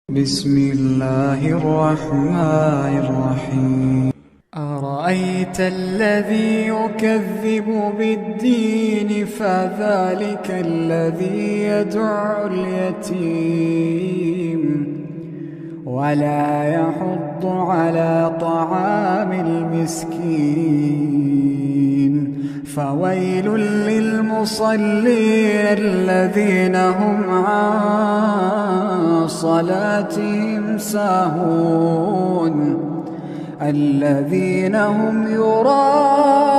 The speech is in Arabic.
بسم الله الرحمن الرحيم. أرأيت الذي يكذب بالدين فذلك الذي يدع اليتيم ولا يحض على طعام المسكين فويل للمصلين الذين هم عن صلاتهم ساهون الذين هم يراءون